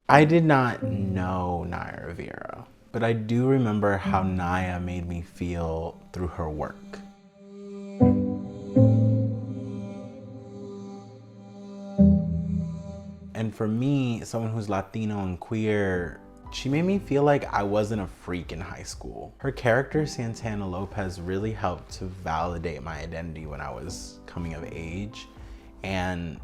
I did not know Naya Rivera, but I do remember how Naya made me feel through her work. And for me, someone who's Latino and queer, she made me feel like I wasn't a freak in high school. Her character, Santana Lopez, really helped to validate my identity when I was coming of age. And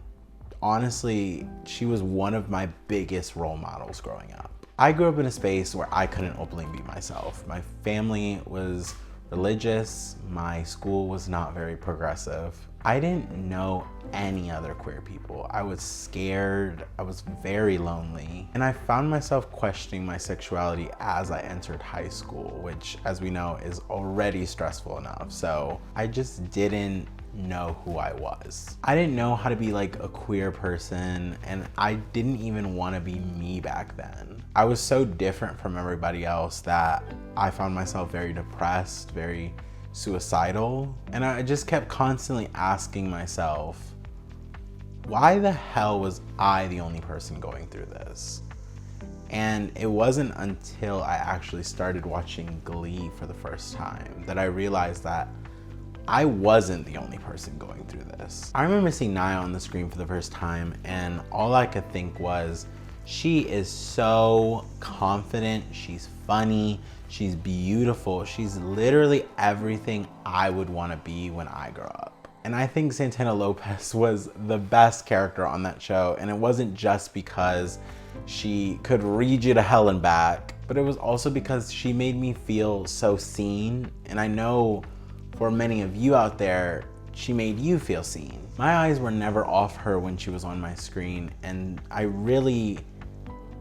honestly, she was one of my biggest role models growing up. I grew up in a space where I couldn't openly be myself. My family was religious, my school was not very progressive. I didn't know any other queer people. I was scared, I was very lonely, and I found myself questioning my sexuality as I entered high school, which, as we know, is already stressful enough. So I just didn't know who I was. I didn't know how to be like a queer person, and I didn't even want to be me back then. I was so different from everybody else that I found myself very depressed, very suicidal, and I just kept constantly asking myself, why the hell was I the only person going through this? And it wasn't until I actually started watching Glee for the first time that I realized that I wasn't the only person going through this. I remember seeing Naya on the screen for the first time, and all I could think was, she is so confident, she's funny, she's beautiful, she's literally everything I would want to be when I grow up. And I think Santana Lopez was the best character on that show, and it wasn't just because she could read you to hell and back, but it was also because she made me feel so seen, and I know for many of you out there, she made you feel seen. My eyes were never off her when she was on my screen, and I really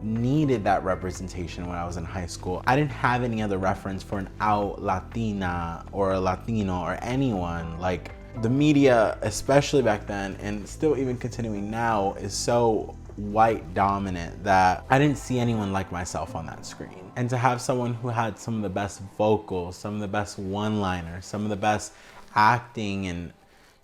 needed that representation when I was in high school. I didn't have any other reference for an out Latina or a Latino or anyone. Like, the media, especially back then, and still even continuing now, is so white dominant that I didn't see anyone like myself on that screen. And to have someone who had some of the best vocals, some of the best one-liners, some of the best acting, and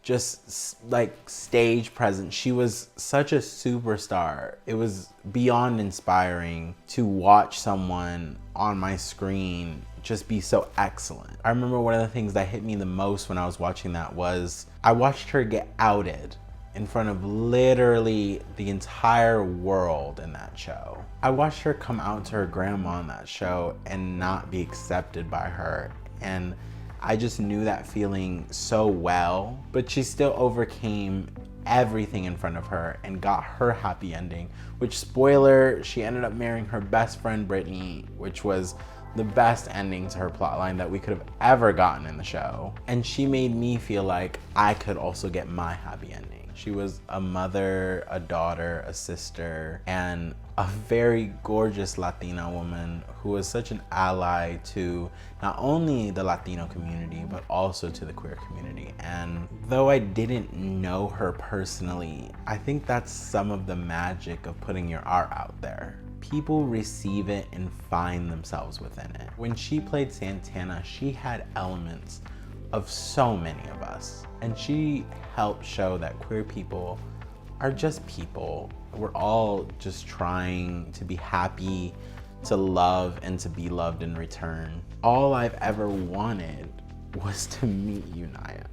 just like stage presence, she was such a superstar. It was beyond inspiring to watch someone on my screen just be so excellent. I remember one of the things that hit me the most when I was watching that was I watched her get outed in front of literally the entire world in that show. I watched her come out to her grandma in that show and not be accepted by her, and I just knew that feeling so well, but she still overcame everything in front of her and got her happy ending, which, spoiler, she ended up marrying her best friend Brittany, which was the best ending to her plotline that we could have ever gotten in the show. And she made me feel like I could also get my happy ending. She was a mother, a daughter, a sister, and a very gorgeous Latina woman who was such an ally to not only the Latino community, but also to the queer community. And though I didn't know her personally, I think that's some of the magic of putting your art out there. People receive it and find themselves within it. When she played Santana, she had elements of so many of us. And she helped show that queer people are just people. We're all just trying to be happy, to love, and to be loved in return. All I've ever wanted was to meet you, Naya.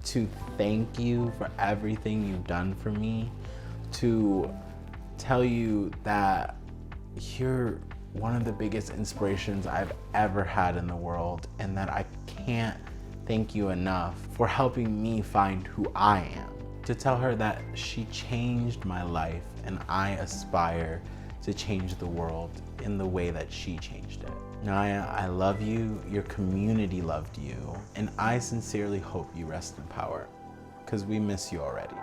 To thank you for everything you've done for me. To tell you that you're one of the biggest inspirations I've ever had in the world, and that I can't thank you enough for helping me find who I am. To tell her that she changed my life, and I aspire to change the world in the way that she changed it. Naya, I love you, your community loved you, and I sincerely hope you rest in power, because we miss you already.